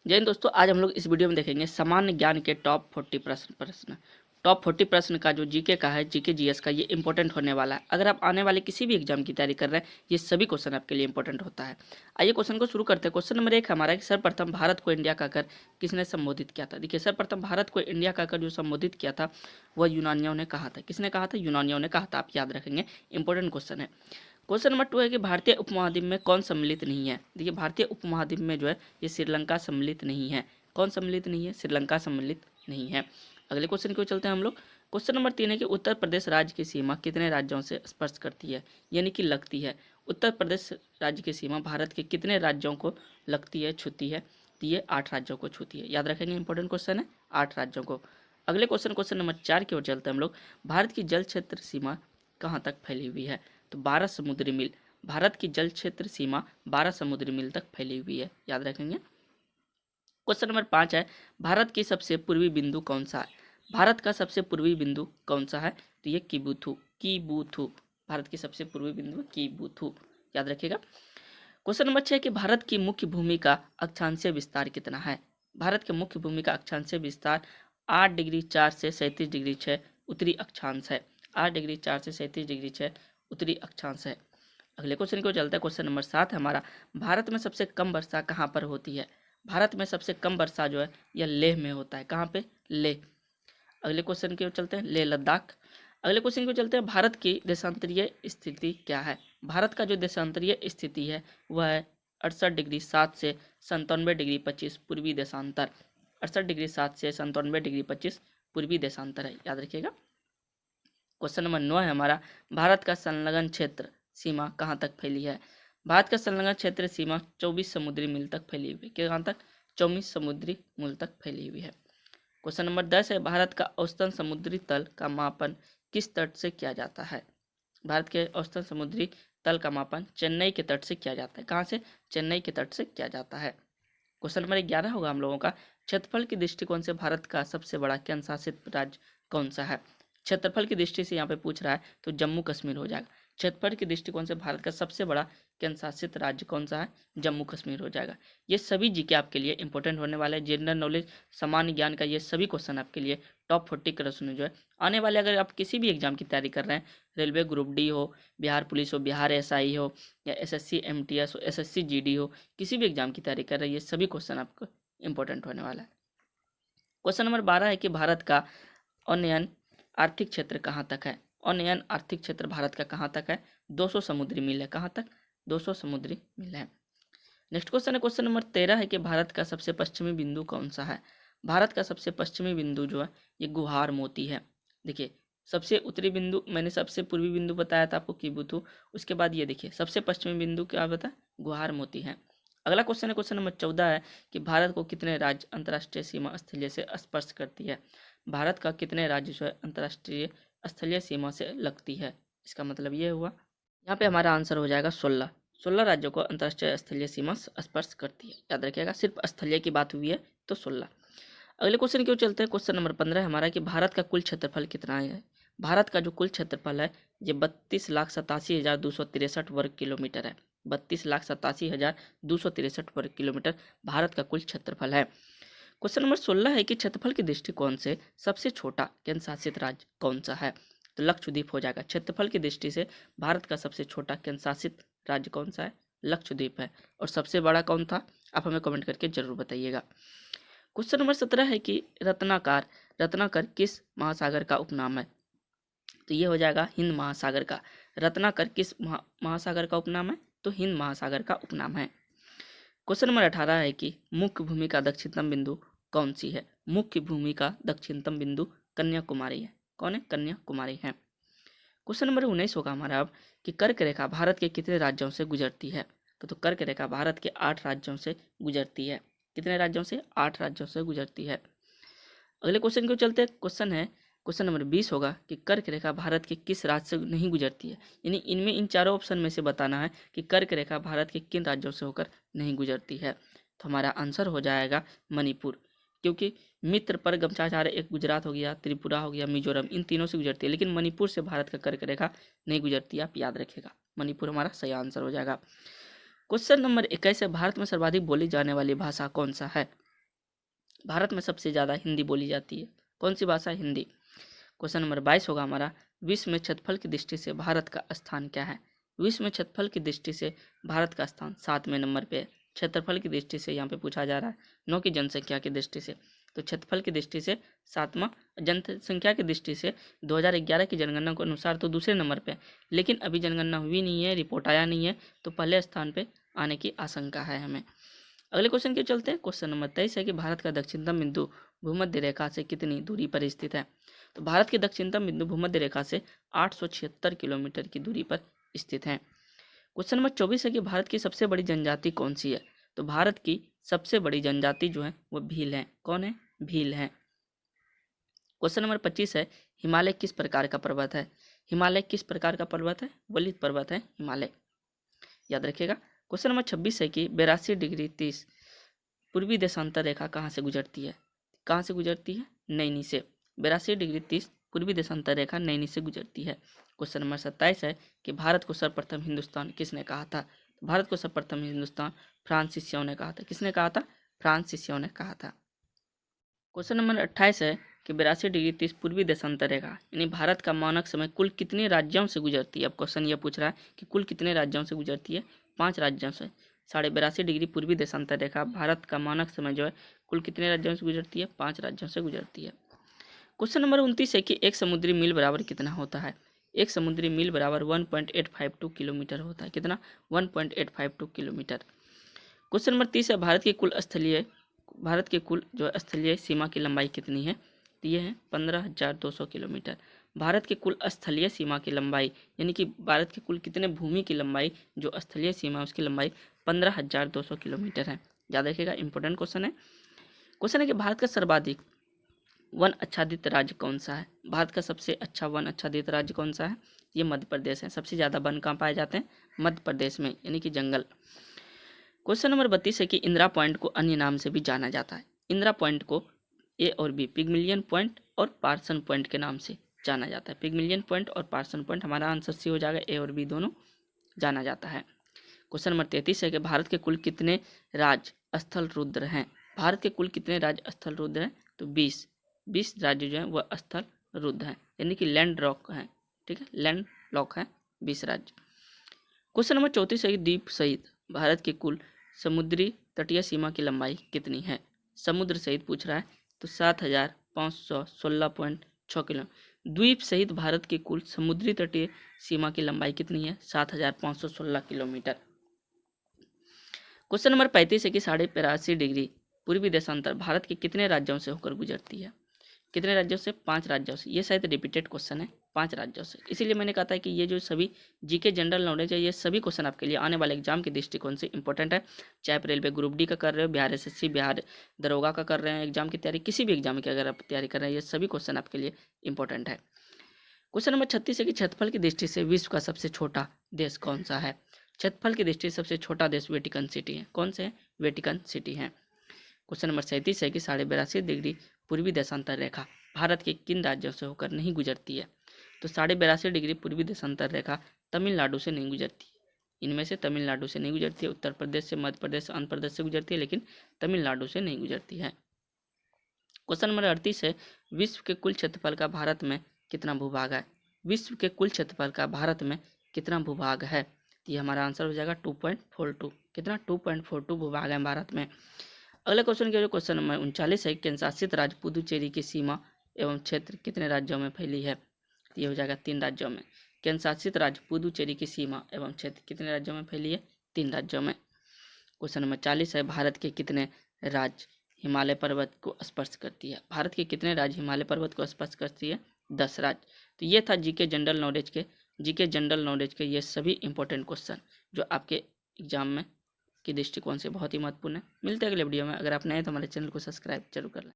जय हिंद दोस्तों, आज हम लोग इस वीडियो में देखेंगे सामान्य ज्ञान के टॉप 40 प्रश्न। टॉप 40 प्रश्न का जो जीके का है, जीके जीएस का, ये इंपॉर्टेंट होने वाला है। अगर आप आने वाले किसी भी एग्जाम की तैयारी कर रहे हैं, ये सभी क्वेश्चन आपके लिए इंपॉर्टेंट होता है। आइए क्वेश्चन को शुरू करते हैं। क्वेश्चन नंबर 1 हमारा कि सर्वप्रथम भारत को इंडिया का कर किसने संबोधित किया था। देखिए, सर्वप्रथम भारत को इंडिया का कर जो संबोधित किया था वह यूनानियों ने कहा था। किसने कहा था? यूनानियों ने कहा था। आप याद रखेंगे, इंपॉर्टेंट क्वेश्चन है। क्वेश्चन नंबर 2 है कि भारतीय उपमहाद्वीप में कौन सम्मिलित नहीं है। देखिए, भारतीय उपमहाद्वीप में जो है ये श्रीलंका सम्मिलित नहीं है। कौन सम्मिलित नहीं है? श्रीलंका सम्मिलित नहीं है। अगले क्वेश्चन की ओर चलते हैं हम लोग। क्वेश्चन नंबर 3 है कि उत्तर प्रदेश राज्य की सीमा कितने राज्यों से स्पर्श करती है, यानी कि लगती है। उत्तर प्रदेश राज्य की सीमा भारत के कितने राज्यों को लगती है, छूती है? तो ये 8 राज्यों को छूती है। याद रखेंगे, इंपॉर्टेंट क्वेश्चन है, 8 राज्यों को। अगले क्वेश्चन नंबर 4 की ओर चलते हैं हम लोग। भारत की जल क्षेत्र सीमा कहाँ तक फैली हुई है? तो 12 समुद्री मील। भारत की जल क्षेत्र सीमा 12 समुद्री मील तक फैली हुई है। याद रखेंगे। क्वेश्चन नंबर 5 है, भारत की सबसे पूर्वी बिंदु कौन सा है? भारत का सबसे पूर्वी बिंदु कौन सा है? तो ये कीबुथु। भारत की सबसे पूर्वी बिंदु कीबुथु। याद रखिएगा। क्वेश्चन नंबर 6 कि भारत की मुख्य भूमि का अक्षांशीय विस्तार कितना है? भारत के मुख्य भूमि का अक्षांशीय विस्तार 8 डिग्री 4 से 37 डिग्री 6 उत्तरी अक्षांश है। 8 डिग्री 4 से 37 डिग्री 6 उत्तरी अक्षांश है। अगले क्वेश्चन को चलता है। क्वेश्चन नंबर 7 हमारा, भारत में सबसे कम वर्षा कहाँ पर होती है? भारत में सबसे कम वर्षा जो है यह लेह में होता है। कहाँ पे? लेह। अगले क्वेश्चन की ओर चलते हैं, लेह लद्दाख। अगले क्वेश्चन को चलते हैं, भारत की देशांतरीय स्थिति क्या है? भारत का जो देशांतरीय स्थिति है वह है 68 डिग्री 7 से 97 डिग्री 25 पूर्वी देशांतर। 68 डिग्री 7 से 97 डिग्री 25 पूर्वी देशांतर है। याद रखिएगा। क्वेश्चन नंबर 9 है हमारा, भारत का संलग्न क्षेत्र सीमा कहाँ तक फैली है? भारत का संलग्न क्षेत्र सीमा 24 समुद्री मील तक फैली हुई है। कहाँ तक? 24 समुद्री मील तक फैली हुई है। क्वेश्चन नंबर 10 है, भारत का औसतन समुद्री तल का मापन किस तट से किया जाता है? भारत के औसतन समुद्री तल का मापन चेन्नई के तट से किया जाता है। कहाँ से? चेन्नई के तट से किया जाता है। क्वेश्चन नंबर 11 होगा हम लोगों का, क्षेत्रफल के दृष्टिकोण से भारत का सबसे बड़ा केंद्र शासित राज्य कौन सा है? क्षेत्रफल की दृष्टि से यहाँ पे पूछ रहा है तो जम्मू कश्मीर हो जाएगा। क्षेत्रफल के दृष्टिकोण से भारत का सबसे बड़ा केंद्र शासित राज्य कौन सा है? जम्मू कश्मीर हो जाएगा। ये सभी जीके आपके लिए इंपॉर्टेंट होने वाले हैं। जनरल नॉलेज, सामान्य ज्ञान का ये सभी क्वेश्चन आपके लिए टॉप 40 क्वेश्चन जो है आने वाले, अगर आप किसी भी एग्जाम की तैयारी कर रहे हैं, रेलवे ग्रुप डी हो, बिहार पुलिस हो, बिहार एसआई हो, या एसएससी एमटीएस हो, एसएससी जीडी हो, किसी भी एग्जाम की तैयारी कर रहे हैं, ये सभी क्वेश्चन आपको इंपॉर्टेंट होने वाला है। क्वेश्चन नंबर 12 है कि भारत का उन्नयन आर्थिक क्षेत्र कहाँ तक है? उन्नयन आर्थिक क्षेत्र भारत का कहाँ तक है? 200 समुद्री मील है। कहाँ तक? 200 समुद्री मील है। नेक्स्ट क्वेश्चन है, क्वेश्चन नंबर 13 है कि भारत का सबसे पश्चिमी बिंदु कौन सा है? भारत का सबसे पश्चिमी बिंदु जो है ये गुहार मोती है। देखिए, सबसे उत्तरी बिंदु मैंने सबसे पूर्वी बिंदु बताया था आपको कीबुथु। उसके बाद ये देखिए, सबसे पश्चिमी बिंदु क्या बता? गुहार मोती है। अगला क्वेश्चन है, क्वेश्चन नंबर 14 है कि भारत को कितने राज्य अंतर्राष्ट्रीय सीमा स्थलीय से स्पर्श करती है? भारत का कितने राज्य जो है अंतर्राष्ट्रीय स्थलीय सीमा से लगती है? इसका मतलब ये हुआ, यहाँ पे हमारा आंसर हो जाएगा 16 राज्यों को अंतर्राष्ट्रीय स्थलीय सीमा स्पर्श करती है। याद रखिएगा, सिर्फ स्थलीय की बात हुई है तो 16। अगले क्वेश्चन की ओर चलते हैं। क्वेश्चन नंबर 15 हमारा कि भारत का कुल क्षेत्रफल कितना है? भारत का जो कुल क्षेत्रफल है ये 32,87,263 वर्ग किलोमीटर है। 32,87,263 वर्ग किलोमीटर भारत का कुल क्षेत्रफल है। क्वेश्चन नंबर 16 है कि क्षेत्रफल के दृष्टिकोण से सबसे छोटा केंद्र शासित राज्य कौन सा है? तो लक्षद्वीप हो जाएगा। क्षेत्रफल की दृष्टि से भारत का सबसे छोटा केंद्र शासित राज्य कौन सा है? लक्षद्वीप है। और सबसे बड़ा कौन था? आप हमें कमेंट करके जरूर बताइएगा। क्वेश्चन नंबर 17 है कि रत्नाकर किस महासागर का उपनाम है? तो ये हो जाएगा हिंद महासागर का। रत्नाकर किस महासागर का उपनाम है? तो हिंद महासागर का उपनाम है। क्वेश्चन नंबर 18 है कि मुख्य भूमि का दक्षिणतम बिंदु कौन सी है? मुख्य भूमि का दक्षिणतम बिंदु कन्याकुमारी है। कौन है? कन्याकुमारी है। क्वेश्चन नंबर 19 होगा हमारा अब कि कर्क रेखा भारत के कितने राज्यों से गुजरती है? तो कर्क रेखा भारत के 8 राज्यों से गुजरती है। कितने राज्यों से? 8 राज्यों से गुजरती है। अगले क्वेश्चन को चलते हैं। क्वेश्चन है, क्वेश्चन नंबर 20 होगा कि कर्क रेखा भारत के किस राज्य से नहीं गुजरती है? यानी इनमें इन चारों ऑप्शन में से बताना है कि कर्क रेखा भारत के किन राज्यों से होकर नहीं गुजरती है। तो हमारा आंसर हो जाएगा मणिपुर, क्योंकि मित्र पर गमचाचार्य एक गुजरात हो गया, त्रिपुरा हो गया, मिजोरम, इन तीनों से गुजरती है, लेकिन मणिपुर से भारत का कर्क रेखा नहीं गुजरती। आप याद रखिएगा, मणिपुर हमारा सही आंसर हो जाएगा। क्वेश्चन नंबर 21 है, भारत में सर्वाधिक बोली जाने वाली भाषा कौन सा है? भारत में सबसे ज़्यादा हिंदी बोली जाती है? कौन सी भाषा? हिंदी। क्वेश्चन नंबर 22 होगा हमारा, विश्व में क्षेत्रफल की दृष्टि से भारत का स्थान क्या है? विश्व में क्षेत्रफल की दृष्टि से भारत का स्थान 7वें नंबर पे है। क्षेत्रफल की दृष्टि से यहाँ पे पूछा जा रहा है, न कि जनसंख्या की दृष्टि से। तो क्षेत्रफल की दृष्टि से 7वां, जनसंख्या की दृष्टि से 2011 की जनगणना के अनुसार तो दूसरे नंबर पे है, लेकिन अभी जनगणना हुई नहीं है, रिपोर्ट आया नहीं है, तो पहले स्थान पे आने की आशंका है हमें। अगले क्वेश्चन के चलते हैं। क्वेश्चन नंबर 23 है कि भारत का दक्षिणतम बिंदु भूमध्य रेखा से कितनी दूरी पर स्थित है? तो भारत के दक्षिणतम बिंदु भूमध्य रेखा से 876 किलोमीटर की दूरी पर स्थित है। क्वेश्चन नंबर 24 है कि भारत की सबसे बड़ी जनजाति कौन सी है? तो भारत की सबसे बड़ी जनजाति जो है वो भील है। कौन है? भील है। क्वेश्चन नंबर 25 है, हिमालय किस प्रकार का पर्वत है? हिमालय किस प्रकार का पर्वत है? वलित पर्वत है हिमालय, याद रखिएगा। क्वेश्चन नंबर 26 है कि 82 डिग्री 30 पूर्वी देशांतर रेखा कहाँ से गुजरती है? कहाँ से गुजरती है? नैनी से। 82 डिग्री 30 पूर्वी देशांतर रेखा नैनी से गुजरती है। क्वेश्चन नंबर 27 है कि भारत को सर्वप्रथम हिंदुस्तान किसने कहा था? भारत को सर्वप्रथम हिंदुस्तान फ्रांसीसियों ने कहा था। किसने कहा था? फ्रांसीसियों ने कहा था। क्वेश्चन नंबर 28 है कि 82 डिग्री 30 पूर्वी देशांतर रेखा यानी भारत का मानक समय कुल कितने राज्यों से गुजरती है? अब क्वेश्चन ये पूछ रहा है कि कुल कितने राज्यों से गुजरती है? 5 राज्यों से। 82.5 डिग्री पूर्वी देशांतर रेखा भारत का मानक समय जो है कुल कितने राज्यों से गुजरती है? 5 राज्यों से गुजरती है। क्वेश्चन नंबर 29 है कि एक समुद्री मील बराबर कितना होता है? एक समुद्री मील बराबर 1.852 किलोमीटर होता है। कितना? 1.852 किलोमीटर। क्वेश्चन नंबर 30 है, भारत के कुल जो स्थलीय सीमा की लंबाई कितनी है? तो ये है 15,200 किलोमीटर। भारत के कुल स्थलीय सीमा की लंबाई यानी कि भारत के कुल कितने भूमि की लंबाई जो स्थलीय सीमा उसकी लंबाई 15,200 किलोमीटर है। याद रखिएगा, इंपॉर्टेंट क्वेश्चन है। क्वेश्चन है कि भारत का सर्वाधिक वन आच्छादित राज्य कौन सा है? भारत का सबसे अच्छा वन आच्छादित राज्य कौन सा है? ये मध्य प्रदेश है। सबसे ज़्यादा वन कहाँ पाए जाते हैं? मध्य प्रदेश में, यानी कि जंगल। क्वेश्चन नंबर 32 है कि इंदिरा पॉइंट को अन्य नाम से भी जाना जाता है। इंदिरा पॉइंट को ए और बी, पिगमिलियन पॉइंट और पार्सन पॉइंट के नाम से जाना जाता है। पिगमिलियन पॉइंट और पार्सन पॉइंट, हमारा आंसर सी हो जाएगा, ए और बी दोनों जाना जाता है। क्वेश्चन नंबर 33 है कि भारत के कुल कितने राज्य स्थल रुद्र हैं? भारत के कुल कितने राज्य स्थल रुद्र हैं? तो 20 राज्य जो हैं वह स्थल रुद्र हैं, यानी कि लैंड लॉक हैं। ठीक है, लैंड लॉक है 20 राज्य। क्वेश्चन नंबर 34 है कि द्वीप सहित भारत के कुल समुद्री तटीय सीमा की लंबाई कितनी है? समुद्र सहित पूछ रहा है, तो 7,516.6 किलो। द्वीप सहित भारत के कुल समुद्री तटीय सीमा की लंबाई कितनी है? 7,516 किलोमीटर। क्वेश्चन नंबर 35 है कि 83.5 डिग्री पूर्वी देशांतर भारत के कितने राज्यों से होकर गुजरती है? कितने राज्यों से? 5 राज्यों से। ये शायद रिपीटेड क्वेश्चन है, 5 राज्यों से। इसीलिए मैंने कहा था कि ये जो सभी जीके जनरल नॉलेज है, ये सभी क्वेश्चन आपके लिए आने वाले एग्जाम के दृष्टिकोण से इंपॉर्टेंट है। चाहे आप रेलवे ग्रुप डी का कर रहे हो, बिहार एसएससी, बिहार दरोगा का कर रहे हैं एग्जाम की तैयारी, किसी भी एग्जाम की अगर आप तैयारी कर रहे हैं, ये सभी क्वेश्चन आपके लिए इंपॉर्टेंट है। क्वेश्चन नंबर 36 है कि क्षेत्रफल की दृष्टि से विश्व का सबसे छोटा देश कौन सा है? क्षेत्रफल की दृष्टि से सबसे छोटा देश वेटिकन सिटी है। कौन से है? वेटिकन सिटी है। क्वेश्चन नंबर 37 है कि 82.5 डिग्री पूर्वी देशांतर रेखा भारत के किन राज्यों से होकर नहीं गुजरती है? तो 82.5 डिग्री पूर्वी देशांतर रेखा तमिलनाडु से नहीं गुजरती है। इनमें से तमिलनाडु से नहीं गुजरती है, उत्तर प्रदेश से, मध्य प्रदेश से, आंध्र प्रदेश से गुजरती है, लेकिन तमिलनाडु से नहीं गुजरती है। क्वेश्चन नंबर 38 है, विश्व के कुल क्षेत्रफल का भारत में कितना भूभाग है? विश्व के कुल क्षेत्रफल का भारत में कितना भूभाग है? तो ये हमारा आंसर हो जाएगा 2.42। कितना? 2.42 भूभाग है भारत में। अगले क्वेश्चन के जो क्वेश्चन नंबर 39 है, केंद्र शासित राज्य पुदुचेरी की सीमा एवं क्षेत्र कितने राज्यों में फैली है? ये हो जाएगा 3 राज्यों में। केंद्र शासित राज्य पुदुचेरी की सीमा एवं क्षेत्र कितने राज्यों में फैली है? 3 राज्यों में। क्वेश्चन नंबर 40 है, भारत के कितने राज्य हिमालय पर्वत को स्पर्श करती है? भारत के कितने राज्य हिमालय पर्वत को स्पर्श करती है? 10 राज्य। तो ये था जीके जनरल नॉलेज के ये सभी इंपॉर्टेंट क्वेश्चन जो आपके एग्जाम में की दृष्टिकोण से बहुत ही महत्वपूर्ण है। मिलते हैं अगले वीडियो में। अगर आप नए हैं तो हमारे चैनल को सब्सक्राइब जरूर कर लें।